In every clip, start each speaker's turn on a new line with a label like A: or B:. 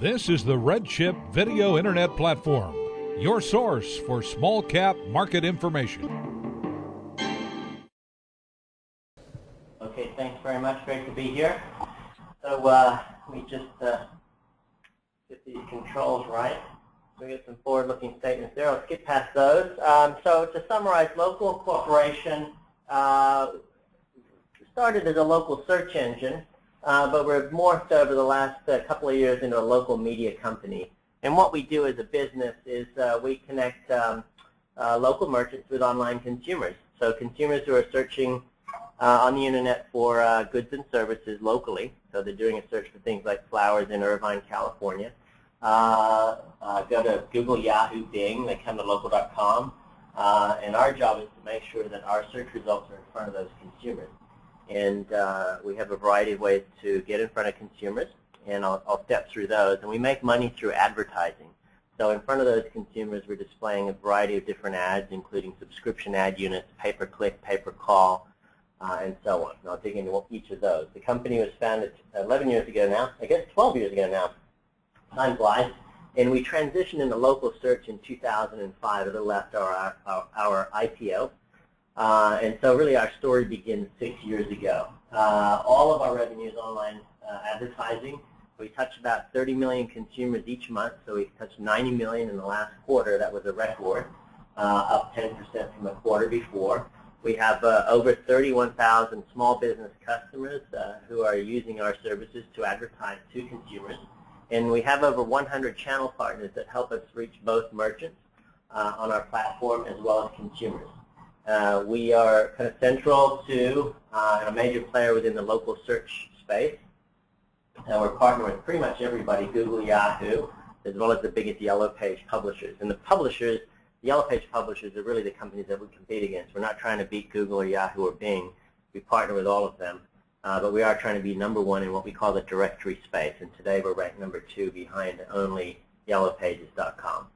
A: This is the RedChip Video Internet Platform, your source for small cap market information.
B: Okay, thanks very much. Great to be here. So we just get these controls right. So we get some forward-looking statements there. Let's get past those. So to summarize, Local Corporation started as a local search engine, but we've morphed over the last couple of years into a local media company. And what we do as a business is we connect local merchants with online consumers. So consumers who are searching on the internet for goods and services locally. So they're doing a search for things like flowers in Irvine, California. Go to Google, Yahoo, Bing. They come to local.com. And our job is to make sure that our search results are in front of those consumers. And we have a variety of ways to get in front of consumers, and I'll step through those. And we make money through advertising. So in front of those consumers, we're displaying a variety of different ads, including subscription ad units, pay-per-click, pay-per-call, and so on. And I'll dig into each of those. The company was founded 11 years ago now, I guess 12 years ago now. Time flies. And we transitioned into local search in 2005, a little after our IPO. And so really our story begins 6 years ago. All of our revenue is online advertising. We touch about 30 million consumers each month, so we touched 90 million in the last quarter. That was a record, up 10% from the quarter before. We have over 31,000 small business customers who are using our services to advertise to consumers. And we have over 100 channel partners that help us reach both merchants on our platform as well as consumers. We are kind of central to a major player within the local search space. We're partnering with pretty much everybody, Google, Yahoo, as well as the biggest Yellow Page publishers. And the publishers, the Yellow Page publishers, are really the companies that we compete against. We're not trying to beat Google or Yahoo or Bing. We partner with all of them. But we are trying to be number one in what we call the directory space. And today we're ranked number 2 behind only yellowpages.com.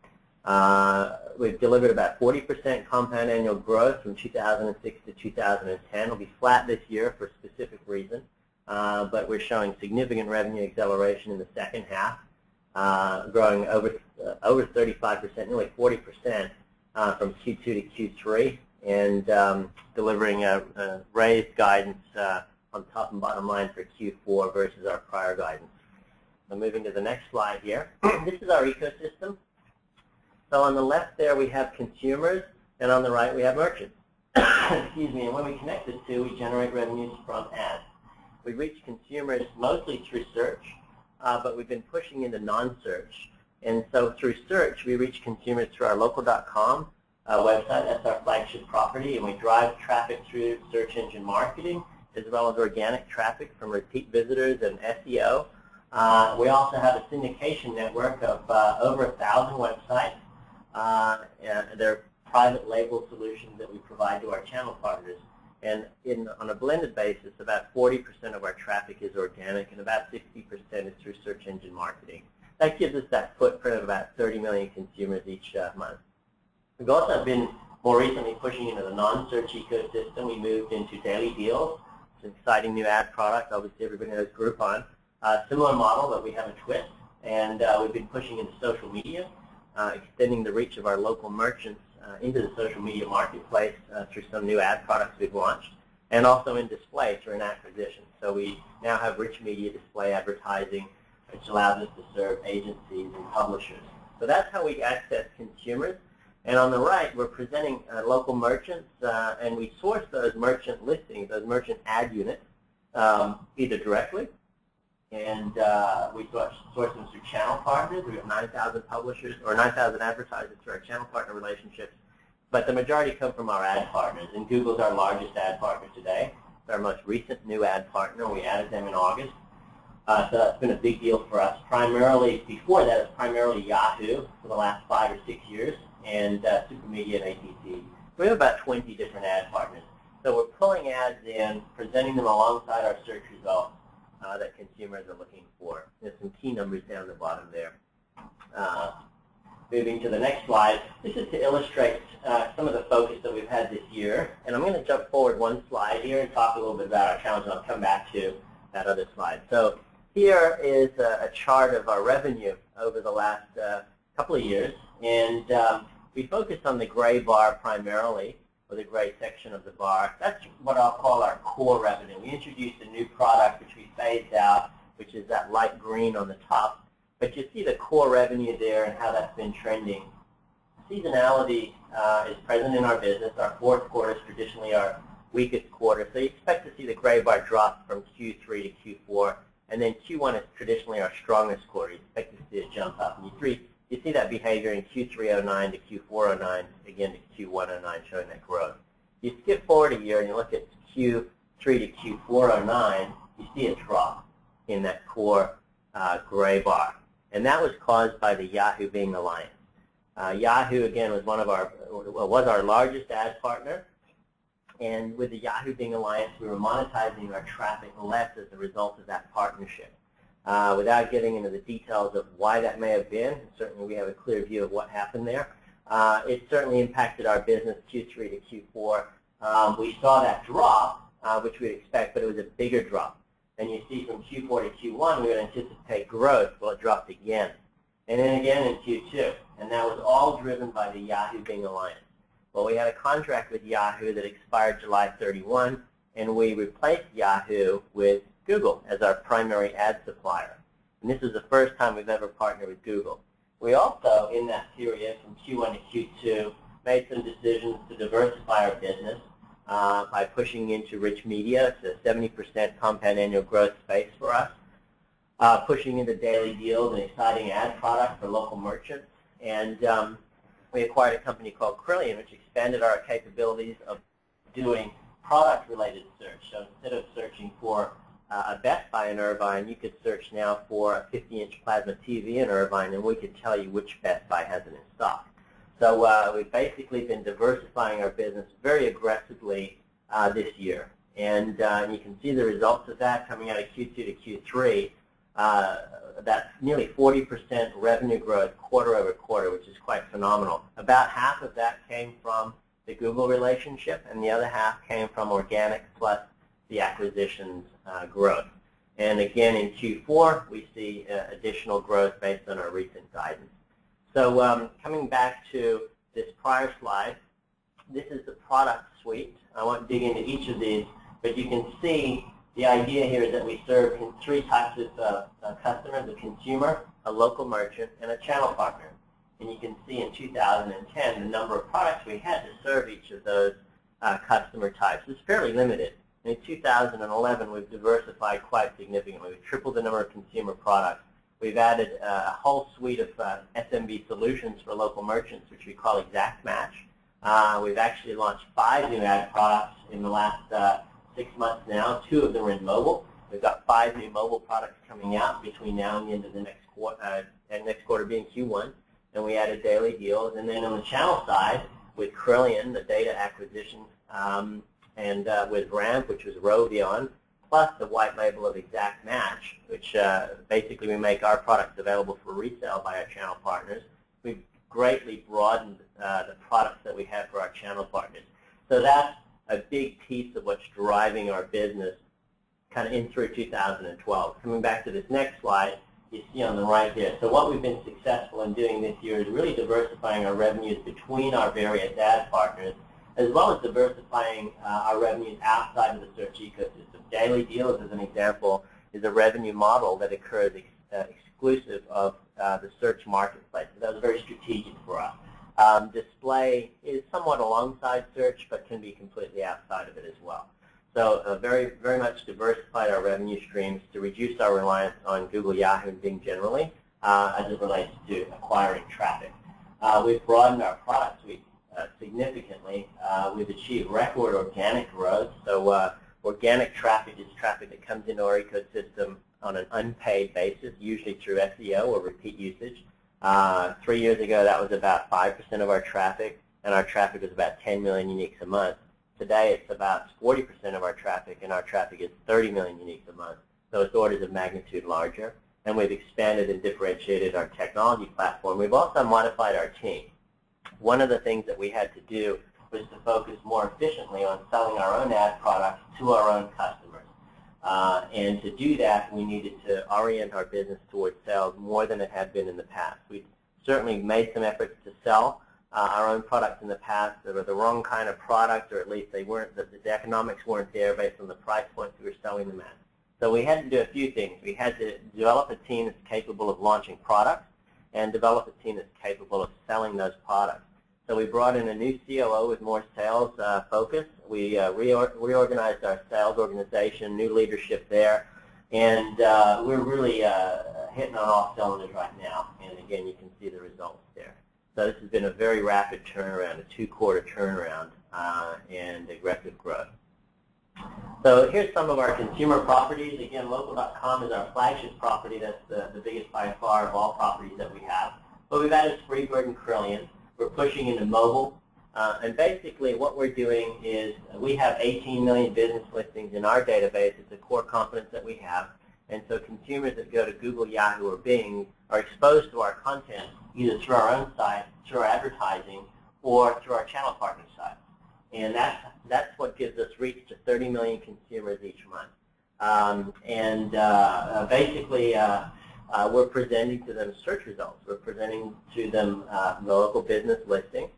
B: We've delivered about 40% compound annual growth from 2006 to 2010. It'll be flat this year for a specific reason, but we're showing significant revenue acceleration in the second half, growing over 35%, nearly 40% from Q2 to Q3, and delivering a raised guidance on top and bottom line for Q4 versus our prior guidance. So moving to the next slide here. This is our ecosystem. So on the left there we have consumers, and on the right we have merchants. Excuse me. And when we connect the two, we generate revenues from ads. We reach consumers mostly through search, but we've been pushing into non-search. And so through search, we reach consumers through our local.com website. That's our flagship property, and we drive traffic through search engine marketing, as well as organic traffic from repeat visitors and SEO. We also have a syndication network of over 1,000 websites. They're private label solutions that we provide to our channel partners. And on a blended basis, about 40% of our traffic is organic, and about 60% is through search engine marketing. That gives us that footprint of about 30 million consumers each month. We've also been more recently pushing into the non-search ecosystem. We moved into daily deals. It's an exciting new ad product. Obviously, everybody knows Groupon. Similar model, but we have a twist. And we've been pushing into social media, extending the reach of our local merchants into the social media marketplace through some new ad products we've launched, and also in display through an acquisition. So we now have rich media display advertising, which allows us to serve agencies and publishers. So that's how we access consumers. And on the right, we're presenting local merchants, and we source those merchant listings, those merchant ad units, either directly, and we source them through channel partners. We have 9,000 publishers, or 9,000 advertisers through our channel partner relationships, but the majority come from our ad partners. And Google's our largest ad partner today. It's our most recent new ad partner. We added them in August. So that's been a big deal for us. Primarily, before that, it was primarily Yahoo for the last 5 or 6 years, and Supermedia and ATTi. We have about 20 different ad partners. So we're pulling ads in, presenting them alongside our search results that consumers are looking for. There's some key numbers down the bottom there. Moving to the next slide, this is to illustrate some of the focus that we've had this year. And I'm going to jump forward one slide here and talk a little bit about our challenge, and I'll come back to that other slide. So Here is a chart of our revenue over the last couple of years, and we focus on the gray bar primarily, or the gray section of the bar. That's what I'll call our core revenue. We introduced a new product which we phased out, which is that light green on the top. But you see the core revenue there and how that's been trending. Seasonality is present in our business. Our fourth quarter is traditionally our weakest quarter. So you expect to see the gray bar drop from Q3 to Q4. And then Q1 is traditionally our strongest quarter. You expect to see it jump up. And you see that behavior in Q309 to Q409, again to Q109, showing that growth. You skip forward a year and you look at Q3 to Q409, you see a drop in that core gray bar. And that was caused by the Yahoo Bing alliance. Yahoo, again, was our largest ad partner. And with the Yahoo Bing alliance, we were monetizing our traffic less as a result of that partnership. Without getting into the details of why that may have been, certainly we have a clear view of what happened there. It certainly impacted our business Q3 to Q4. We saw that drop, which we'd expect, but it was a bigger drop. And you see from Q4 to Q1, we would anticipate growth. Well, it dropped again. And then again in Q2. And that was all driven by the Yahoo Bing alliance. Well, we had a contract with Yahoo that expired July 31, and we replaced Yahoo with Google as our primary ad supplier. And this is the first time we've ever partnered with Google. We also, in that period from Q1 to Q2, made some decisions to diversify our business by pushing into rich media. It's a 70% compound annual growth space for us. Pushing into daily deals and exciting ad products for local merchants. And we acquired a company called Cleon, which expanded our capabilities of doing product-related search. So instead of searching for a Best Buy in Irvine, you could search now for a 50-inch plasma TV in Irvine, and we could tell you which Best Buy has it in stock. So we've basically been diversifying our business very aggressively this year. And you can see the results of that coming out of Q2 to Q3. That's nearly 40% revenue growth quarter over quarter, which is quite phenomenal. About half of that came from the Google relationship, and the other half came from organic plus the acquisitions growth. And again, in Q4, we see additional growth based on our recent guidance. So coming back to this prior slide, this is the product suite. I won't dig into each of these, but you can see the idea here is that we serve three types of customers: a consumer, a local merchant, and a channel partner. And you can see in 2010 the number of products we had to serve each of those customer types is fairly limited. In 2011, we've diversified quite significantly. We've tripled the number of consumer products. We've added a whole suite of SMB solutions for local merchants, which we call Exact Match. We've actually launched 5 new ad products in the last 6 months now. 2 of them are in mobile. We've got 5 new mobile products coming out between now and the end of the next quarter, and next quarter being Q1. And we added daily deals. And then on the channel side, with Cleon, the data acquisition, and with Ramp, which was Rovio, plus the white label of Exact Match, which basically we make our products available for resale by our channel partners. We've greatly broadened the products that we have for our channel partners. So that's a big piece of what's driving our business kind of in through 2012. Coming back to this next slide, you see on the right here. So what we've been successful in doing this year is really diversifying our revenues between our various ad partners, as well as diversifying our revenues outside of the search ecosystem. Daily deals, as an example, is a revenue model that occurs exclusive of the search marketplace. So that was very strategic for us. Display is somewhat alongside search, but can be completely outside of it as well. So very, very much diversified our revenue streams to reduce our reliance on Google, Yahoo, and Bing generally as it relates to acquiring traffic. We've broadened our product suite significantly. We've achieved record organic growth. So organic traffic is traffic that comes into our ecosystem on an unpaid basis, usually through SEO or repeat usage. 3 years ago, that was about 5% of our traffic, and our traffic was about 10 million uniques a month. Today, it's about 40% of our traffic, and our traffic is 30 million uniques a month. So it's orders of magnitude larger. And we've expanded and differentiated our technology platform. We've also modified our team. One of the things that we had to do was to focus more efficiently on selling our own ad products to our own customers. And to do that, we needed to orient our business towards sales more than it had been in the past. We certainly made some efforts to sell our own products in the past. They were the wrong kind of product, or at least they weren't. The economics weren't there based on the price points we were selling them at. So we had to do a few things. We had to develop a team that's capable of launching products and develop a team that's capable of selling those products. So we brought in a new COO with more sales focus. We reorganized our sales organization, new leadership there, and we're really hitting on all cylinders right now. And again, you can see the results there. So this has been a very rapid turnaround, a 2-quarter turnaround, and aggressive growth. So here's some of our consumer properties. Again, local.com is our flagship property. That's the biggest by far of all properties that we have. But we've added Freebird and Cleon. We're pushing into mobile. And basically what we're doing is we have 18 million business listings in our database. It's a core competence that we have. And so consumers that go to Google, Yahoo, or Bing are exposed to our content either through our own site, through our advertising, or through our channel partner sites. And that's what gives us reach to 30 million consumers each month. Basically, we're presenting to them search results. We're presenting to them the local business listing.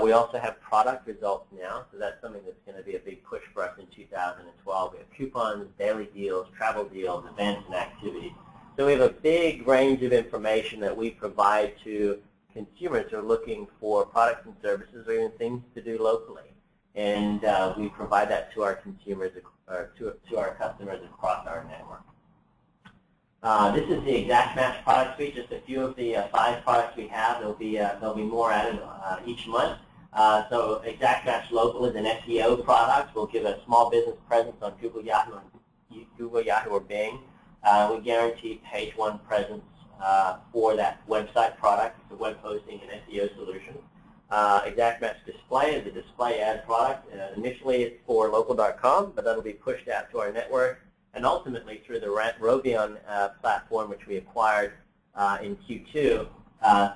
B: We also have product results now, so that's something that's going to be a big push for us in 2012. We have coupons, daily deals, travel deals, events, and activities. So we have a big range of information that we provide to consumers who are looking for products and services or even things to do locally. And we provide that to our consumers, or to our customers across our network. This is the Exact Match product suite, just a few of the 5 products we have. There'll be more added each month. So Exact Match Local is an SEO product. We'll give a small business presence on Google, Yahoo, or Bing. We guarantee page 1 presence for that website product. It's a web hosting and SEO solution. Exact Match Display is a display ad product. Initially it's for local.com, but that'll be pushed out to our network and ultimately through the Rovio platform, which we acquired in Q2,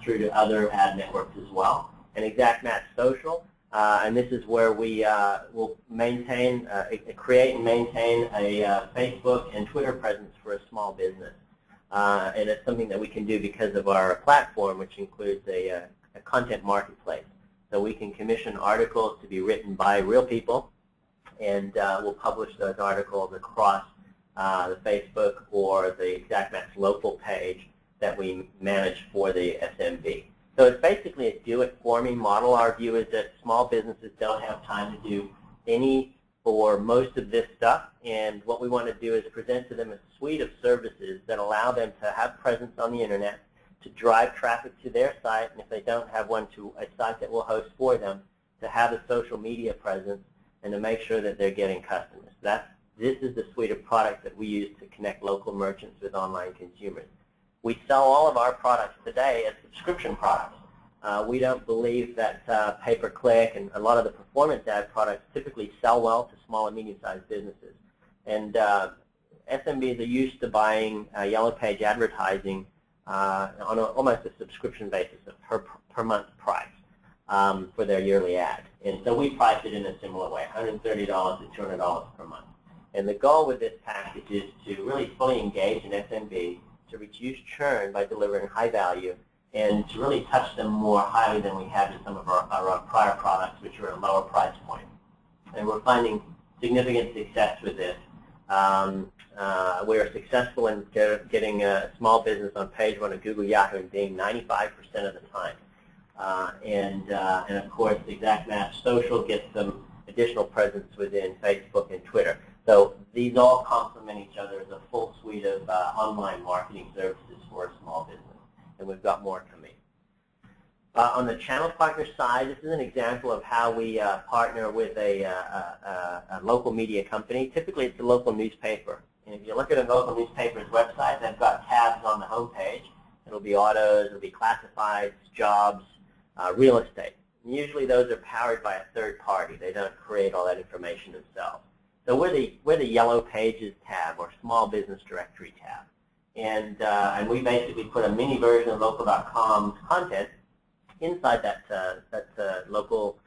B: through to other ad networks as well. And Exact Match Social, and this is where we will maintain, create and maintain a Facebook and Twitter presence for a small business. And it's something that we can do because of our platform, which includes a content marketplace. So we can commission articles to be written by real people, and we'll publish those articles across the Facebook or the Exact Match local page that we manage for the SMB. So it's basically a do-it-for-me model. Our view is that small businesses don't have time to do any or most of this stuff, and what we want to do is present to them a suite of services that allow them to have presence on the internet, to drive traffic to their site, and if they don't have one, to a site that will host for them, to have a social media presence, and to make sure that they're getting customers. This is the suite of products that we use to connect local merchants with online consumers. We sell all of our products today as subscription products. We don't believe that pay-per-click and a lot of the performance ad products typically sell well to small and medium-sized businesses. And SMBs are used to buying Yellow Page advertising on almost a subscription basis, a per month price for their yearly ad. And so we price it in a similar way, $130 to $200 per month. And the goal with this package is to really fully engage an SMB, to reduce churn by delivering high value, and to really touch them more highly than we have in some of our prior products, which are at a lower price point. And we're finding significant success with this. We are successful in getting a small business on page 1 of Google, Yahoo, and Bing 95% of the time. And of course, Exact Match Social gets some additional presence within Facebook and Twitter. So these all complement each other as a full suite of online marketing services for a small business. And we've got more coming. On the channel partner side, this is an example of how we partner with a local media company. Typically, it's a local newspaper. And if you look at a local newspaper's website, they've got tabs on the home page. It'll be autos, it'll be classifieds, jobs, real estate. And usually those are powered by a third party. They don't create all that information themselves. So we're the Yellow Pages tab or Small Business Directory tab. And we basically put a mini version of local.com's content inside that local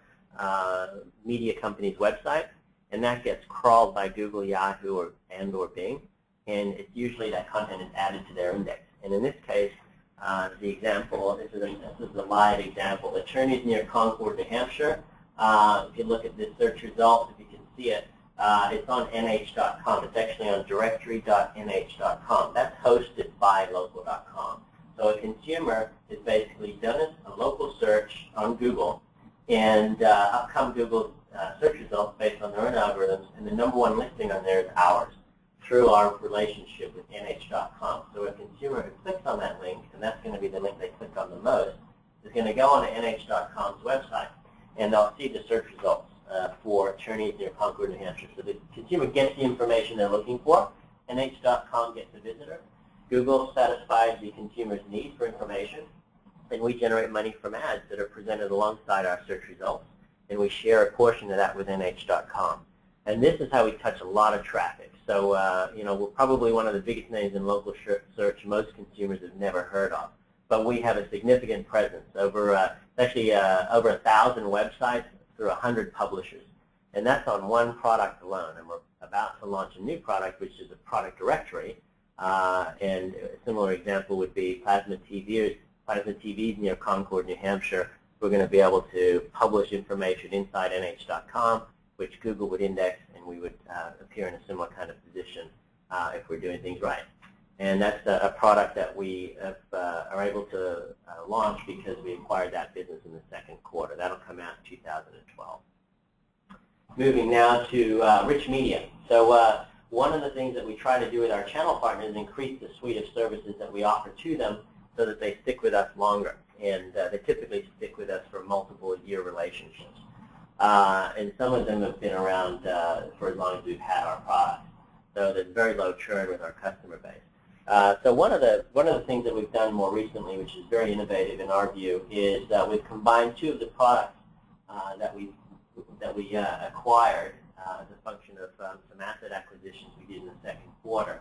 B: media company's website, and that gets crawled by Google, Yahoo, or Bing, and it's usually that content is added to their index. And in this case, the example, this is a live example. Attorneys near Concord, New Hampshire. If you look at this search result, if you can see it, it's on nh.com. It's actually on directory.nh.com. That's hosted by local.com. So a consumer has basically done a local search on Google, and up come Google's search results based on their own algorithms, and the #1 listing on there is ours through our relationship with nh.com. So a consumer who clicks on that link, and that's going to be the link they click on the most, is going to go on to nh.com's website, and they'll see the search results for attorneys near Concord, New Hampshire. So the consumer gets the information they're looking for, nh.com gets the visitor, Google satisfies the consumer's need for information, and we generate money from ads that are presented alongside our search results, and we share a portion of that with nh.com. And this is how we touch a lot of traffic. So, we're probably one of the biggest names in local search most consumers have never heard of. But we have a significant presence, over 1,000 websites through 100 publishers. And that's on one product alone. And we're about to launch a new product, which is a product directory. And a similar example would be plasma TVs near Concord, New Hampshire. We're going to be able to publish information inside nh.com, which Google would index, and we would appear in a similar kind of position if we're doing things right. And that's a product that we are able to launch because we acquired that business in the second quarter. That'll come out in 2012. Moving now to rich media. So one of the things that we try to do with our channel partners is increase the suite of services that we offer to them so that they stick with us longer. And they typically stick with us for multiple-year relationships. And some of them have been around for as long as we've had our products. So there's very low churn with our customer base. So one of the things that we've done more recently, which is very innovative in our view, is we've combined two of the products that we acquired as a function of some asset acquisitions we did in the second quarter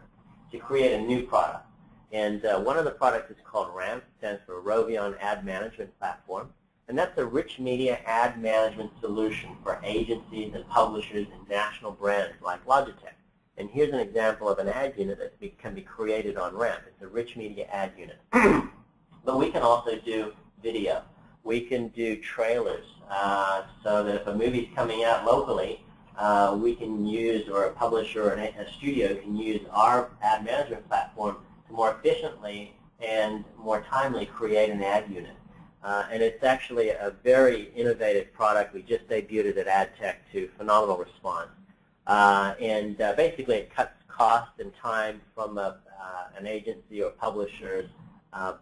B: to create a new product. And one of the products is called RAMP, stands for Rovio Ad Management Platform. And that's a rich media ad management solution for agencies and publishers and national brands like Logitech. And here's an example of an ad unit that can be created on RAMP. It's a rich media ad unit. But we can also do video. We can do trailers so that if a movie's coming out locally, we can use, or a publisher or a studio can use our ad management platform to more efficiently and more timely create an ad unit. And it's actually a very innovative product. We just debuted it at AdTech to phenomenal response. Basically it cuts cost and time from an agency or publisher's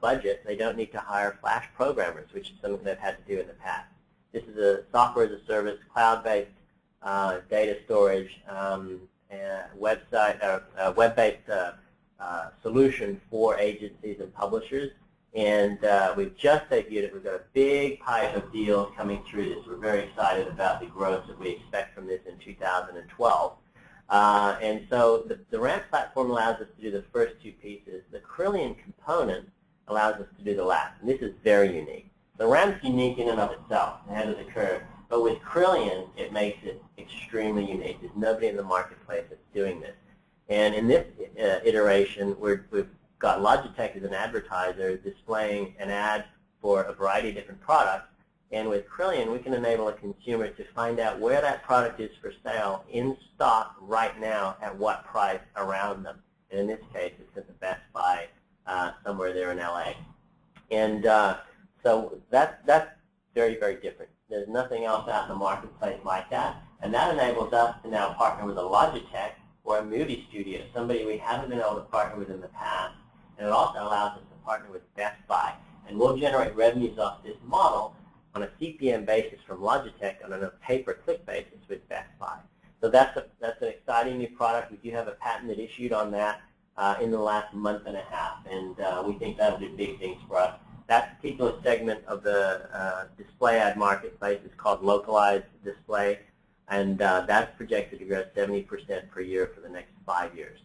B: budget. They don't need to hire Flash programmers, which is something they've had to do in the past. This is a software as a service, cloud-based data storage, web-based solution for agencies and publishers. And we've just debuted it. We've got a big pipe of deals coming through this. We're very excited about the growth that we expect from this in 2012. And so the RAMP platform allows us to do the first two pieces. The Cleon component allows us to do the last. And this is very unique. The RAMP's unique in and of itself, ahead of the curve. But with Cleon, it makes it extremely unique. There's nobody in the marketplace that's doing this. And in this iteration, we've got Logitech as an advertiser displaying an ad for a variety of different products. And with Cleon, we can enable a consumer to find out where that product is for sale in stock right now at what price around them. And in this case, it's at the Best Buy somewhere there in LA. And so that's very, very different. There's nothing else out in the marketplace like that. And that enables us to now partner with a Logitech or a movie studio, somebody we haven't been able to partner with in the past. And it also allows us to partner with Best Buy. And we'll generate revenues off this model on a CPM basis from Logitech and on a pay-per-click basis with Best Buy. So that's an exciting new product. We do have a patent that issued on that in the last month and a half. And we think that'll do big things for us. That particular segment of the display ad marketplace is called localized display. And that's projected to grow 70% per year for the next 5 years.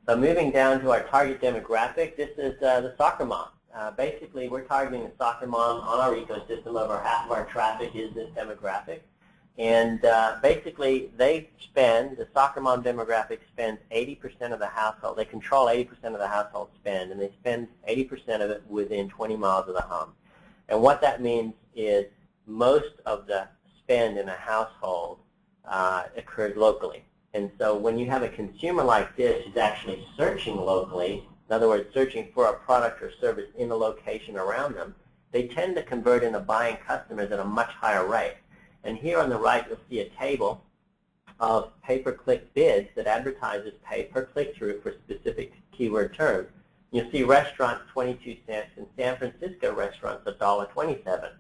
B: So moving down to our target demographic, this is the soccer mom. Basically, we're targeting the soccer mom on our ecosystem. Over half of our traffic is this demographic. And basically, the soccer mom demographic spends 80% of the household. They control 80% of the household spend, and they spend 80% of it within 20 miles of the home. And what that means is most of the spend in a household occurs locally. And so when you have a consumer like this who's actually searching locally, in other words, searching for a product or service in the location around them, they tend to convert into buying customers at a much higher rate. And here on the right, you'll see a table of pay-per-click bids that advertisers pay per click-through for specific keyword terms. You'll see restaurants 22 cents and San Francisco restaurants $1.27.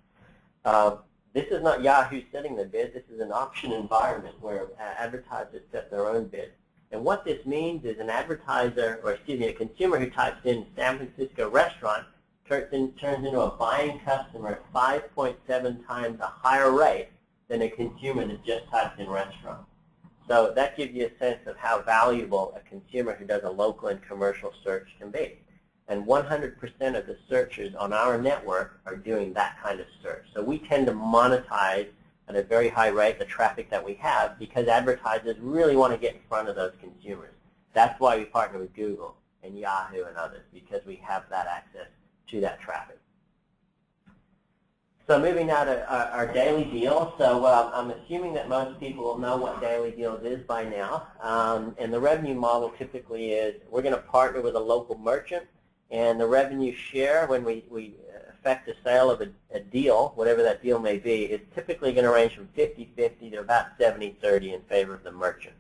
B: This is not Yahoo setting the bid. This is an auction environment where advertisers set their own bid. And what this means is an advertiser, or excuse me, a consumer who types in San Francisco restaurant turns into a buying customer at 5.7 times a higher rate than a consumer that just types in restaurant. So that gives you a sense of how valuable a consumer who does a local and commercial search can be. And 100% of the searchers on our network are doing that kind of search. So we tend to monetize at a very high rate the traffic that we have because advertisers really want to get in front of those consumers. That's why we partner with Google and Yahoo and others, because we have that access to that traffic. So moving now to our daily deals. So I'm assuming that most people know what daily deals is by now. And the revenue model typically is we're going to partner with a local merchant, and the revenue share when we effect the sale of a deal, whatever that deal may be, is typically going to range from 50-50 to about 70-30 in favor of the merchant.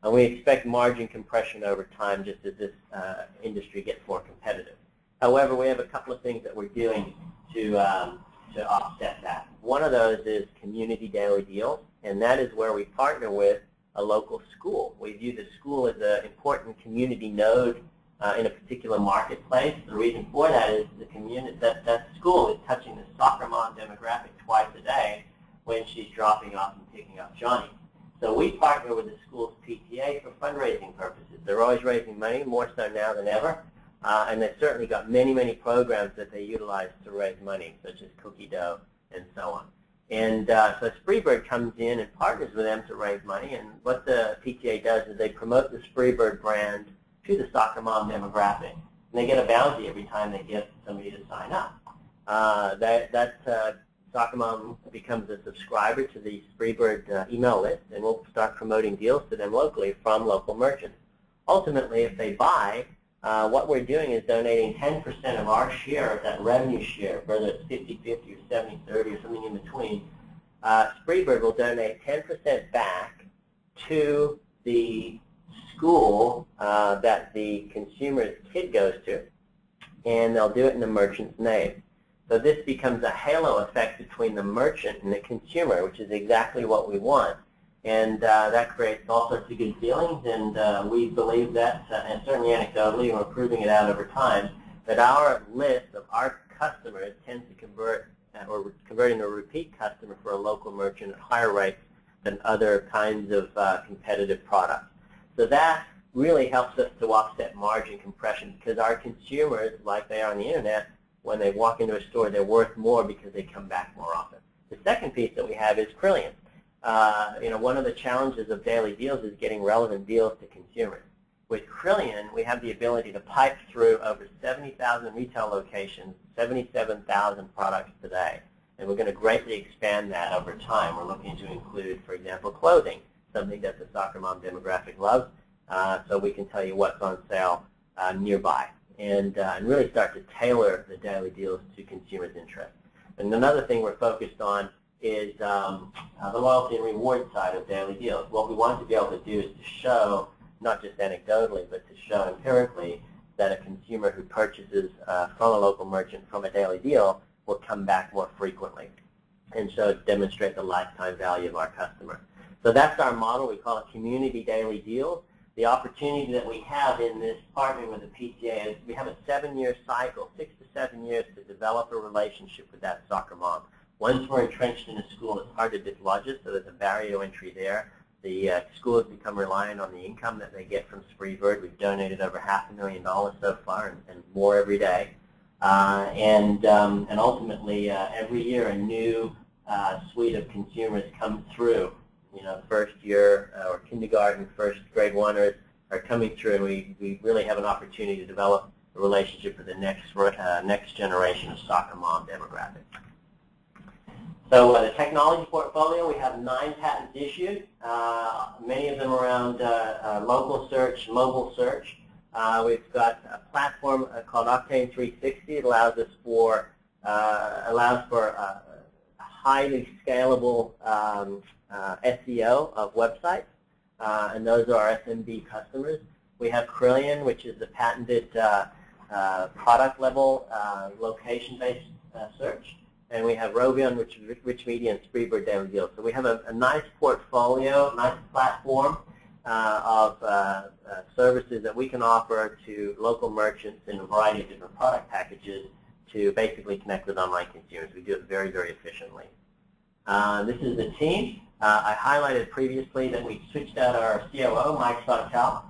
B: And we expect margin compression over time just as this industry gets more competitive. However, we have a couple of things that we're doing to offset that. One of those is community daily deals, and that is where we partner with a local school. We view the school as an important community node in a particular marketplace. The reason for that is the community, that school is touching the soccer mom demographic twice a day when she's dropping off and picking up Johnny. So we partner with the school's PTA for fundraising purposes. They're always raising money, more so now than ever. And they've certainly got many, many programs that they utilize to raise money, such as cookie dough and so on. And so Spreebird comes in and partners with them to raise money. And what the PTA does is they promote the Spreebird brand to the soccer mom demographic. And they get a bounty every time they get somebody to sign up. Soccer mom becomes a subscriber to the Spreebird email list, and we'll start promoting deals to them locally from local merchants. Ultimately, if they buy, what we're doing is donating 10% of our share of that revenue share, whether it's 50-50 or 70-30 or something in between. Spreebird will donate 10% back to the school that the consumer's kid goes to, and they'll do it in the merchant's name. So this becomes a halo effect between the merchant and the consumer, which is exactly what we want. And that creates all sorts of good feelings, and we believe that, and certainly anecdotally, we're proving it out over time, that our list of our customers tends to convert, or converting a repeat customer for a local merchant at higher rates than other kinds of competitive products. So that really helps us to offset margin compression, because our consumers, like they are on the internet, when they walk into a store, they're worth more because they come back more often. The second piece that we have is Cleon. One of the challenges of daily deals is getting relevant deals to consumers. With Cleon, we have the ability to pipe through over 70,000 retail locations, 77,000 products today, and we're going to greatly expand that over time. We're looking to include, for example, clothing, something that the soccer mom demographic loves, so we can tell you what's on sale nearby, and really start to tailor the daily deals to consumers' interests. And another thing we're focused on is the loyalty and reward side of daily deals. What we want to be able to do is to show, not just anecdotally, but to show empirically that a consumer who purchases from a local merchant from a daily deal will come back more frequently, and so demonstrate the lifetime value of our customer. So that's our model. We call it community daily deals. The opportunity that we have in this partnering with the PTA is we have a 7-year cycle, 6 to 7 years, to develop a relationship with that soccer mom. Once we're entrenched in a school, it's hard to dislodge us, so there's a barrier to entry there. The school has become reliant on the income that they get from Spreebird. We've donated over $500,000 so far, and more every day. And ultimately, every year a new suite of consumers come through. First year or kindergarten, first grade oneers are coming through, and we really have an opportunity to develop a relationship with the next generation of soccer mom demographic. So the technology portfolio, we have 9 patents issued, many of them around local search, mobile search. We've got a platform called Octane 360. It allows for highly scalable SEO of websites, and those are our SMB customers. We have Cleon, which is the patented product-level location-based search. And we have Rovio, which is rich media, and Spreebird Daily Deals. So we have a nice portfolio, nice platform of services that we can offer to local merchants in a variety of different product packages to basically connect with online consumers. We do it very, very efficiently. This is the team. I highlighted previously that we switched out our COO, Mike Sartell.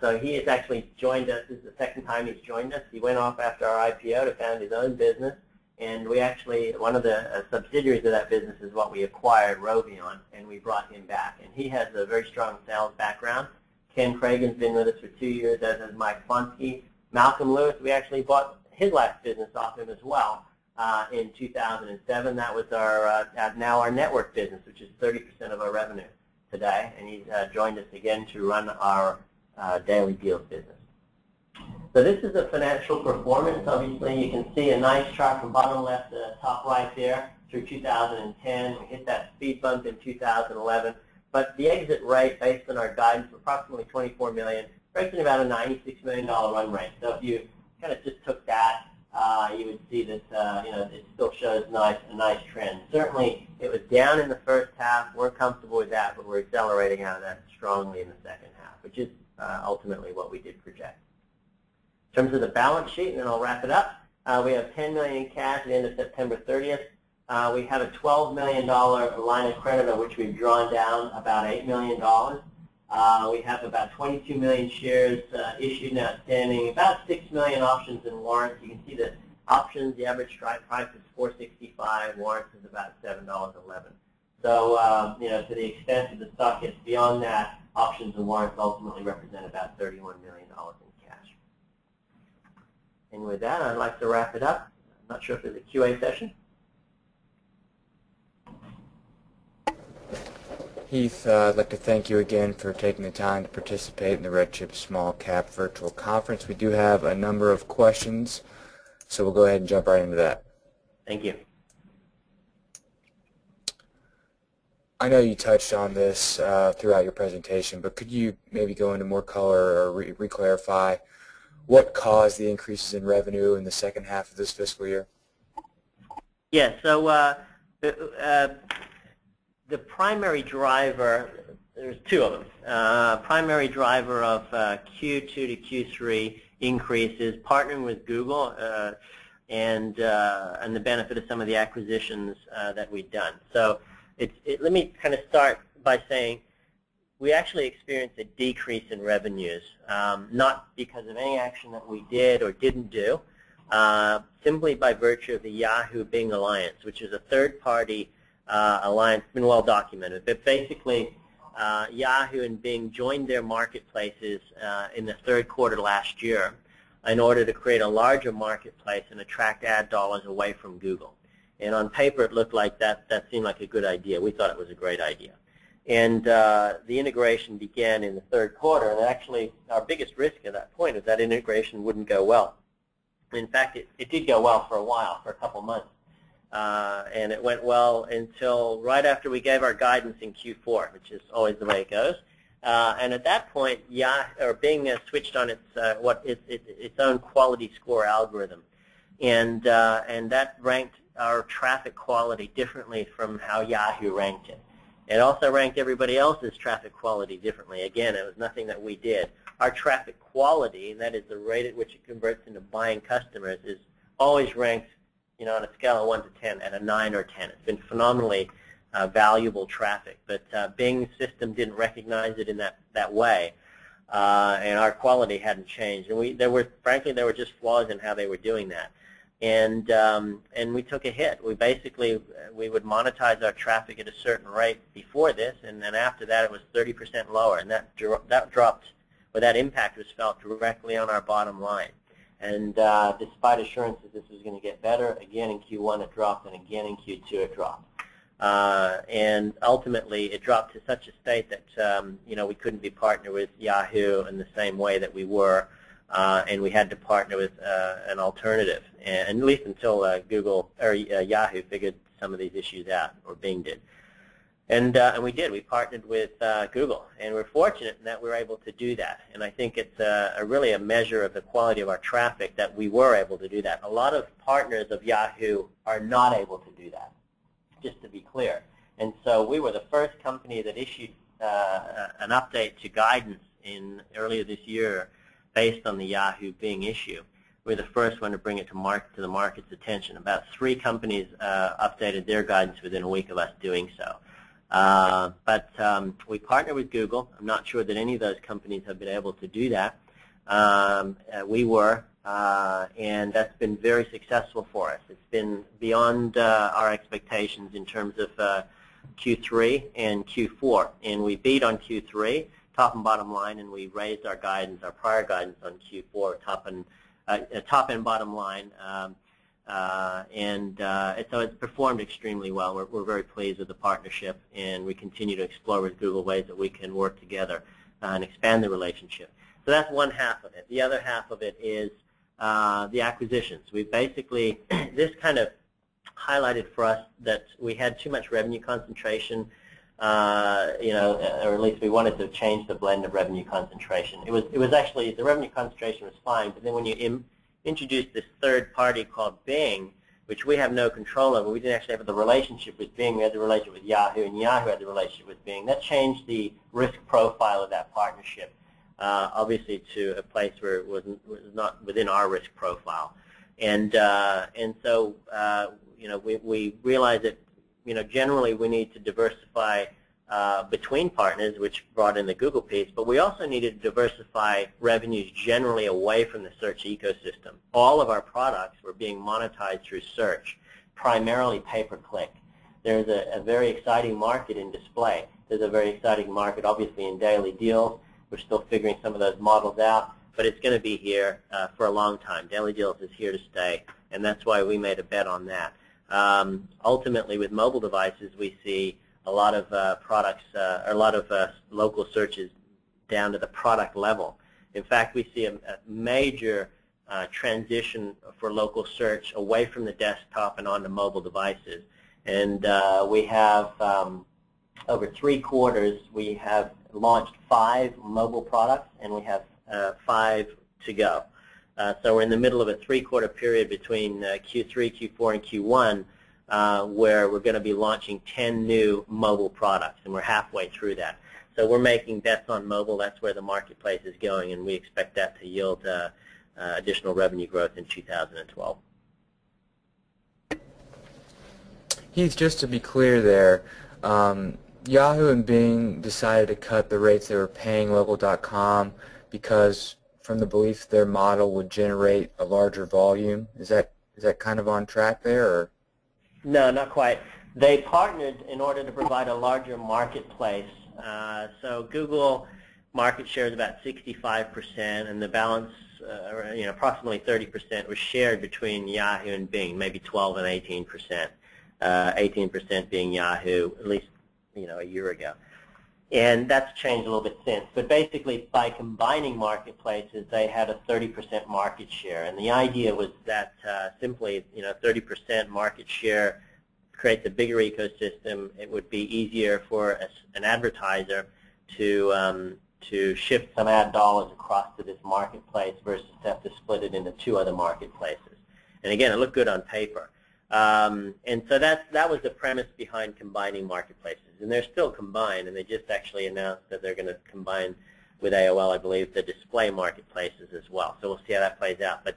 B: So he has actually joined us. This is the second time he's joined us. He went off after our IPO to found his own business. And we actually, one of the subsidiaries of that business is what we acquired, Rovio, and we brought him back. And he has a very strong sales background. Ken Cragen's been with us for 2 years, as has Mike Plonsky. Malcolm Lewis, we actually bought his last business off him as well in 2007. That was our now our network business, which is 30% of our revenue today. And he's joined us again to run our daily deals business. So this is the financial performance. Obviously, you can see a nice chart from bottom left to top right there through 2010. We hit that speed bump in 2011. But the exit rate, based on our guidance, approximately $24 million, breaks in about a $96 million run rate. So if you kind of just took that, you would see that it still shows a nice trend. Certainly, it was down in the first half. We're comfortable with that, but we're accelerating out of that strongly in the second half, which is ultimately what we did project. In terms of the balance sheet, and then I'll wrap it up, we have $10 million in cash at the end of September 30th. We have a $12 million line of credit, of which we've drawn down about $8 million. We have about 22 million shares issued and outstanding, about 6 million options and warrants. You can see the options, the average strike price is $4.65, warrants is about $7.11. So, to the extent that the stock gets beyond that, options and warrants ultimately represent about $31 million in cash. And with that, I'd like to wrap it up. I'm not sure if there's a QA session.
C: Heath, I'd like to thank you again for taking the time to participate in the RedChip Small-cap Virtual Conference. We do have a number of questions, so we'll go ahead and jump right into that.
B: Thank you.
C: I know you touched on this throughout your presentation, but could you maybe go into more color or re-clarify what caused the increases in revenue in the second half of this fiscal year?
B: Yeah, so the primary driver, there's two of them. Primary driver of Q2 to Q3 increase is partnering with Google and the benefit of some of the acquisitions that we've done. So let me kind of start by saying we actually experienced a decrease in revenues, not because of any action that we did or didn't do, simply by virtue of the Yahoo Bing alliance, which is a third-party alliance, been well documented. But basically, Yahoo and Bing joined their marketplaces in the third quarter last year in order to create a larger marketplace and attract ad dollars away from Google. And on paper, it looked like that seemed like a good idea. We thought it was a great idea. And the integration began in the third quarter. And actually, our biggest risk at that point is that integration wouldn't go well. In fact, it did go well for a while, for a couple months. And it went well until right after we gave our guidance in Q4, which is always the way it goes. And at that point, Bing switched on its own quality score algorithm, and that ranked our traffic quality differently from how Yahoo ranked it. It also ranked everybody else's traffic quality differently. Again, it was nothing that we did. Our traffic quality, and that is the rate at which it converts into buying customers, is always ranked, on a scale of 1 to 10 at a 9 or 10. It's been phenomenally valuable traffic, but Bing's system didn't recognize it in that way, and our quality hadn't changed. And frankly, there were just flaws in how they were doing that. and we took a hit. We basically we would monetize our traffic at a certain rate before this, and then after that it was 30% lower, and that dropped, or that impact was felt directly on our bottom line. And despite assurances this was going to get better, again in Q1 it dropped, and again in Q2 it dropped. And ultimately it dropped to such a state that we couldn't be partnered with Yahoo in the same way that we were, and we had to partner with an alternative, and at least until Google or Yahoo figured some of these issues out, or Bing did. And we did. We partnered with Google, and we're fortunate in that we were able to do that. And I think it's really a measure of the quality of our traffic that we were able to do that. A lot of partners of Yahoo are not able to do that, just to be clear. And so we were the first company that issued an update to guidance earlier this year based on the Yahoo Bing issue. We're the first one to bring it to the market's attention. About 3 companies updated their guidance within a week of us doing so. But we partner with Google. I'm not sure that any of those companies have been able to do that. We were, and that's been very successful for us. It's been beyond our expectations in terms of Q3 and Q4. And we beat on Q3, top and bottom line, and we raised our guidance, our prior guidance on Q4, top and bottom line. So it's performed extremely well. We're very pleased with the partnership, and we continue to explore with Google ways that we can work together and expand the relationship. So that's one half of it. The other half of it is the acquisitions. We basically, this kind of highlighted for us that we had too much revenue concentration, or at least we wanted to change the blend of revenue concentration. It was actually, the revenue concentration was fine, but then when you introduced this third party called Bing, which we have no control over. We didn't actually have the relationship with Bing. We had the relationship with Yahoo, and Yahoo had the relationship with Bing. That changed the risk profile of that partnership, obviously to a place where it was not within our risk profile. And so we realized that generally we need to diversify between partners, which brought in the Google piece, but we also needed to diversify revenues generally away from the search ecosystem. All of our products were being monetized through search, primarily pay-per-click. There's a very exciting market in display. There's a very exciting market, obviously, in daily deals. We're still figuring some of those models out, but it's going to be here for a long time. Daily deals is here to stay, and that's why we made a bet on that. Ultimately, with mobile devices, we see a lot of products, or a lot of local searches down to the product level. In fact, we see a major transition for local search away from the desktop and onto mobile devices. And we have, over 3 quarters, we have launched 5 mobile products, and we have 5 to go. So we're in the middle of a 3-quarter period between Q3, Q4, and Q1, where we're going to be launching 10 new mobile products, and we're halfway through that. So we're making bets on mobile. That's where the marketplace is going, and we expect that to yield additional revenue growth in 2012.
C: Heath, just to be clear there, Yahoo and Bing decided to cut the rates they were paying local.com because from the belief their model would generate a larger volume. Is that kind of on track there? Or?
B: No, not quite. They partnered in order to provide a larger marketplace. So Google market share is about 65%, and the balance, approximately 30%, was shared between Yahoo and Bing, maybe 12 and 18%. 18% being Yahoo, at least a year ago. And that's changed a little bit since. But basically, by combining marketplaces, they had a 30% market share. And the idea was that simply, 30% market share creates a bigger ecosystem. It would be easier for an advertiser to shift some ad dollars across to this marketplace versus have to split it into 2 other marketplaces. And again, it looked good on paper. And so that was the premise behind combining marketplaces. And they're still combined, and they just actually announced that they're going to combine with AOL, I believe, the display marketplaces as well. So we'll see how that plays out. But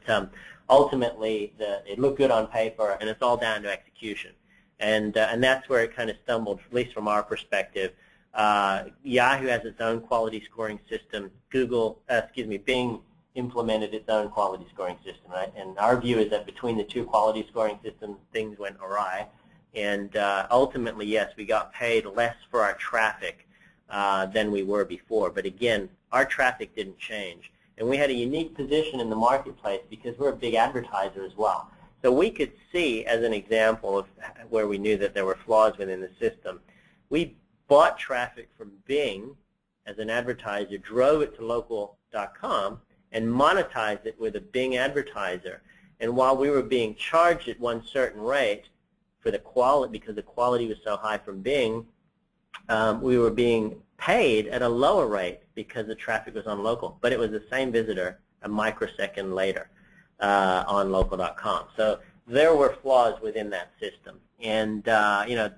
B: ultimately, it looked good on paper, and it's all down to execution. And that's where it kind of stumbled, at least from our perspective. Yahoo has its own quality scoring system. Bing implemented its own quality scoring system, right? And our view is that between the two quality scoring systems, things went awry. And ultimately, yes, we got paid less for our traffic than we were before. But again, our traffic didn't change. And we had a unique position in the marketplace because we're a big advertiser as well. So we could see, as an example of where we knew that there were flaws within the system, we bought traffic from Bing as an advertiser, drove it to local.com, and monetized it with a Bing advertiser. And while we were being charged at one certain rate for the quality, because the quality was so high from Bing, we were being paid at a lower rate because the traffic was on local. But it was the same visitor a microsecond later on local.com. So there were flaws within that system. And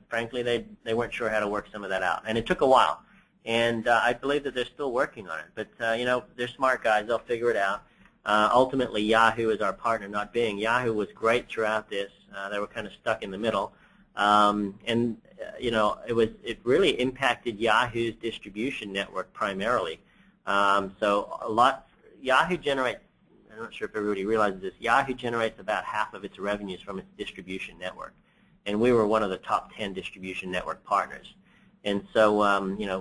B: frankly, they weren't sure how to work some of that out. And it took a while. And I believe that they're still working on it. But, they're smart guys. They'll figure it out. Ultimately, Yahoo is our partner, not Bing. Yahoo was great throughout this. They were kind of stuck in the middle. It really impacted Yahoo's distribution network primarily. Yahoo generates, I'm not sure if everybody realizes this, Yahoo generates about half of its revenues from its distribution network. And we were one of the top 10 distribution network partners. And so,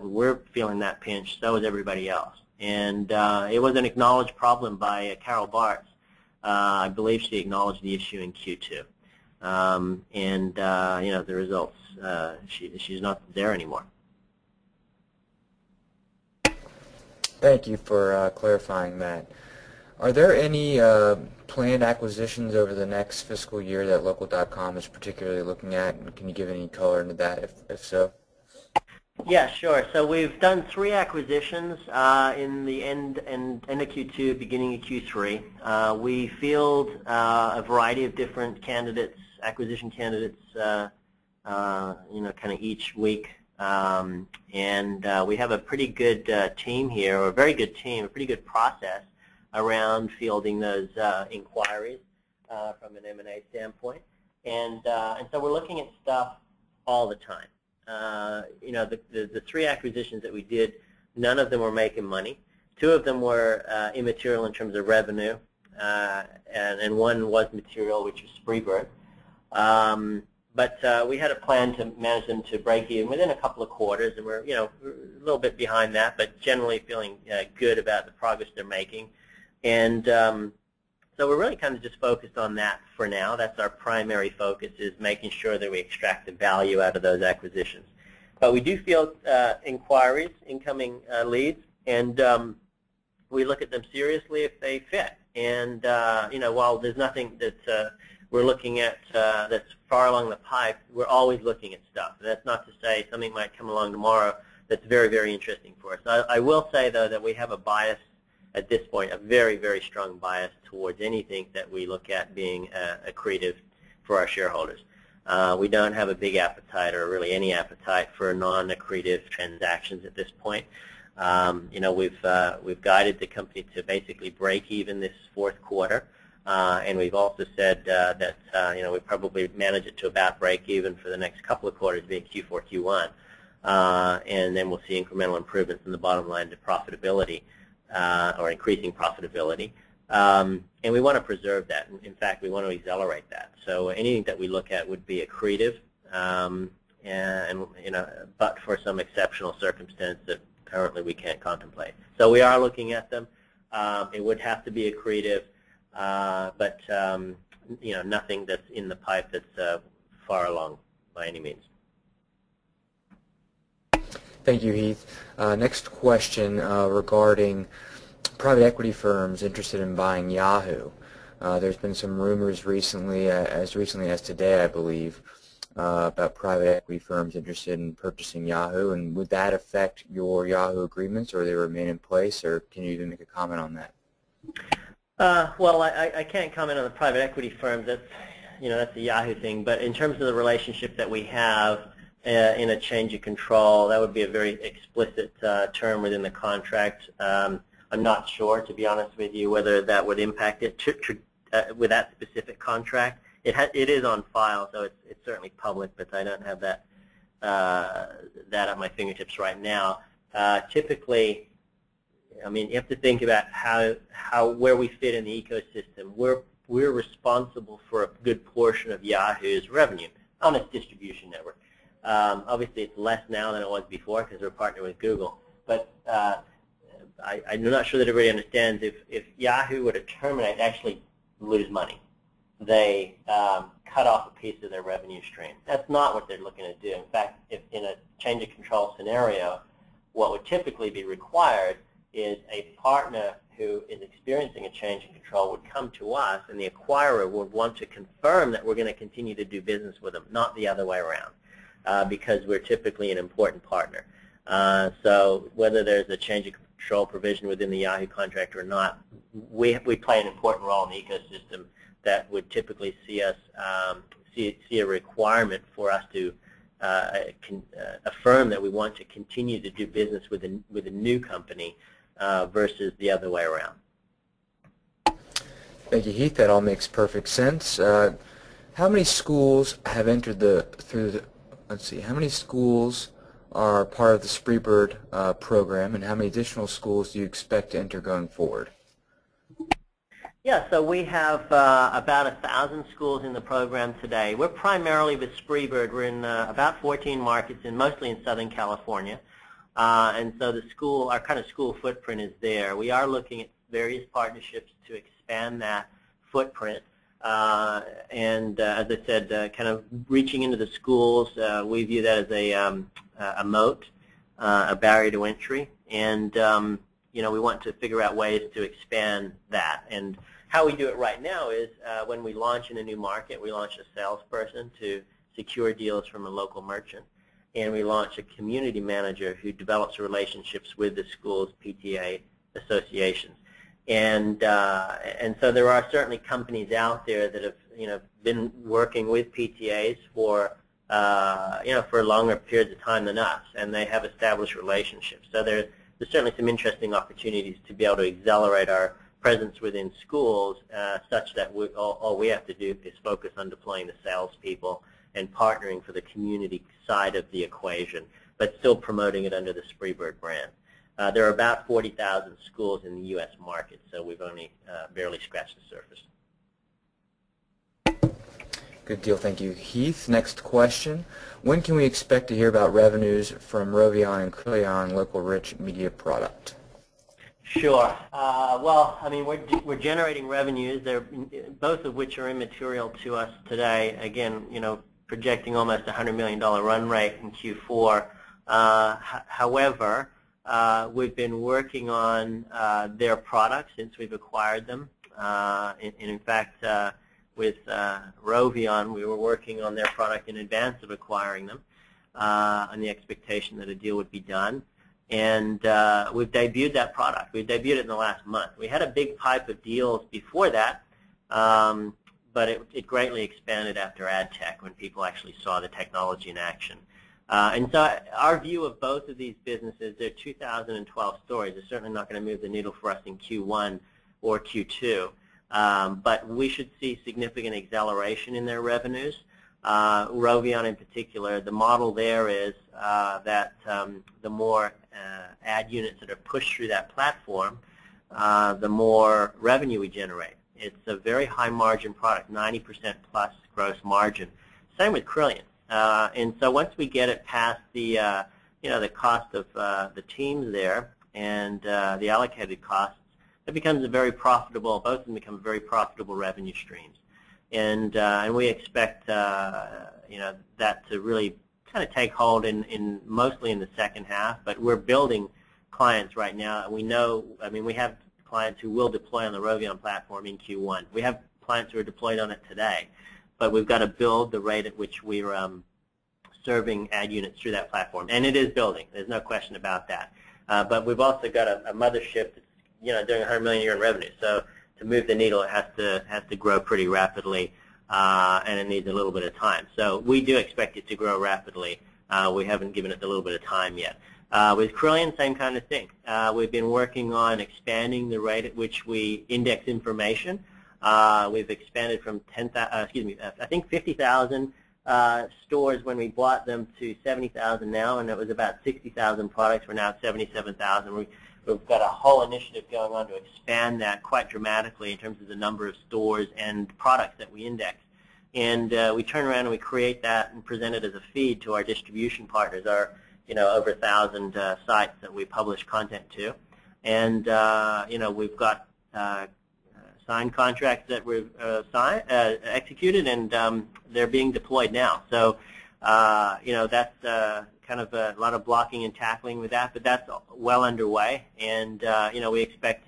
B: we're feeling that pinch, so is everybody else. And it was an acknowledged problem by Carol Bartz. I believe she acknowledged the issue in Q2. The results, she's not there anymore.
C: Thank you for clarifying that. Are there any planned acquisitions over the next fiscal year that local.com is particularly looking at? And can you give any color into that, if so?
B: Yeah, sure. So we've done 3 acquisitions in the end of Q2, beginning of Q3. We field a variety of different candidates, acquisition candidates, kind of each week. We have a pretty good team here, or a very good team, a pretty good process around fielding those inquiries from an M&A standpoint. And so we're looking at stuff all the time. The 3 acquisitions that we did, none of them were making money. 2 of them were immaterial in terms of revenue, and one was material, which was Spreebird. But we had a plan to manage them to break even within a couple of quarters, and we're a little bit behind that, but generally feeling good about the progress they're making. And so we're really kind of just focused on that for now. That's our primary focus, is making sure that we extract the value out of those acquisitions. But we do field inquiries, incoming leads, and we look at them seriously if they fit. And while there's nothing that we're looking at that's far along the pipe, we're always looking at stuff. That's not to say something might come along tomorrow that's very, very interesting for us. I will say, though, that we have a bias at this point, a very, very strong bias towards anything that we look at being accretive for our shareholders. We don't have a big appetite, or really any appetite, for non-accretive transactions at this point. We've guided the company to basically break even this 4th quarter, and we've also said that we probably manage it to about break even for the next couple of quarters, being Q4, Q1, and then we'll see incremental improvements in the bottom line to profitability. Or increasing profitability, and we want to preserve that. In fact, we want to accelerate that. So anything that we look at would be accretive, but for some exceptional circumstance that currently we can't contemplate. So we are looking at them. It would have to be accretive, but nothing that's in the pipe that's far along by any means.
C: Thank you, Heath. Next question regarding private equity firms interested in buying Yahoo. There's been some rumors recently as today, I believe, about private equity firms interested in purchasing Yahoo. And would that affect your Yahoo agreements, or they remain in place, or can you even make a comment on that?
B: Well, I can't comment on the private equity firms. That's a Yahoo thing. But in terms of the relationship that we have, in a change of control, that would be a very explicit term within the contract. I'm not sure, to be honest with you, whether that would impact it with that specific contract. It is on file, so it's certainly public, but I don't have that at my fingertips right now. Typically, I mean, you have to think about where we fit in the ecosystem. We're responsible for a good portion of Yahoo's revenue on its distribution network. Obviously, it's less now than it was before because we're partnered with Google. But I'm not sure that everybody understands if Yahoo were to terminate, actually lose money. They cut off a piece of their revenue stream. That's not what they're looking to do. In fact, if in a change of control scenario, what would typically be required is a partner who is experiencing a change in control would come to us, and the acquirer would want to confirm that we're going to continue to do business with them, not the other way around, because we're typically an important partner. So whether there's a change of control provision within the Yahoo contract or not, we play an important role in the ecosystem that would typically see us see a requirement for us to affirm that we want to continue to do business with a new company versus the other way around.
C: Thank you, Heath. That all makes perfect sense. How many schools have entered let's see, how many schools are part of the Spreebird program, and how many additional schools do you expect to enter going forward?
B: Yeah, so we have about 1,000 schools in the program today. We're primarily with Spreebird. We're in about 14 markets, and mostly in Southern California. And so our kind of school footprint is there. We are looking at various partnerships to expand that footprint. And as I said, kind of reaching into the schools, we view that as a moat, a barrier to entry. And you know, we want to figure out ways to expand that. And how we do it right now is when we launch in a new market, we launch a salesperson to secure deals from a local merchant. And we launch a community manager who develops relationships with the school's PTA associations. And so there are certainly companies out there that have been working with PTAs for for longer periods of time than us, and they have established relationships. So there's certainly some interesting opportunities to be able to accelerate our presence within schools such that all we have to do is focus on deploying the salespeople and partnering for the community side of the equation, but still promoting it under the Spreebird brand. There are about 40,000 schools in the U.S. market, so we've only barely scratched the surface.
C: Good deal. Thank you, Heath. Next question. When can we expect to hear about revenues from Rovio and Cleon local rich media product?
B: Sure. Well, I mean, we're generating revenues, both of which are immaterial to us today. Again, projecting almost a $100 million run rate in Q4. However, we've been working on their products since we've acquired them. In fact, with Rovio, we were working on their product in advance of acquiring them, on the expectation that a deal would be done. And we've debuted that product. We've debuted it in the last month. We had a big pipe of deals before that, but it greatly expanded after AdTech when people actually saw the technology in action. And so our view of both of these businesses, they're 2012 stories. They're certainly not going to move the needle for us in Q1 or Q2. But we should see significant acceleration in their revenues. Rovio in particular, the model there is that the more ad units that are pushed through that platform, the more revenue we generate. It's a very high margin product, 90% plus gross margin. Same with Cleon. And so once we get it past the the cost of the teams there and the allocated costs, it becomes a very profitable. Both of them become very profitable revenue streams, and we expect that to really kind of take hold in mostly in the second half. But we're building clients right now. We know. I mean, we have clients who will deploy on the Rovio platform in Q1. We have clients who are deployed on it today. But we've got to build the rate at which we're serving ad units through that platform, and it is building. There's no question about that. But we've also got a mothership that's doing $100 million a year in revenue. So to move the needle, it has to grow pretty rapidly, and it needs a little bit of time. So we do expect it to grow rapidly. We haven't given it a little bit of time yet. With Cleon, same kind of thing. We've been working on expanding the rate at which we index information. We've expanded from 50,000 stores when we bought them to 70,000 now, and it was about 60,000 products. We're now at 77,000. we've got a whole initiative going on to expand that quite dramatically in terms of the number of stores and products that we index. And we turn around and we create that and present it as a feed to our distribution partners, our over 1,000 sites that we publish content to. And we've got signed contracts that we've executed, and they're being deployed now. So that's kind of a lot of blocking and tackling with that, but that's well underway. And we expect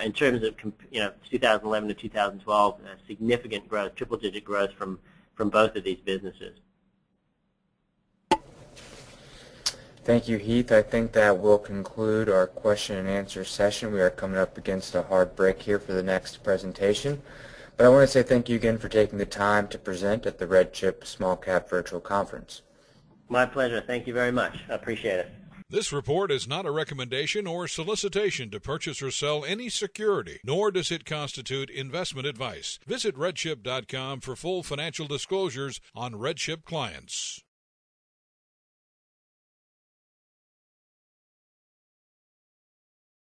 B: in terms of 2011 to 2012 significant growth, triple-digit growth from both of these businesses.
C: Thank you, Heath. I think that will conclude our question and answer session. We are coming up against a hard break here for the next presentation. But I want to say thank you again for taking the time to present at the RedChip Small-cap Virtual Conference.
B: My pleasure. Thank you very much. I appreciate it.
A: This report is not a recommendation or solicitation to purchase or sell any security, nor does it constitute investment advice. Visit redchip.com for full financial disclosures on RedChip clients.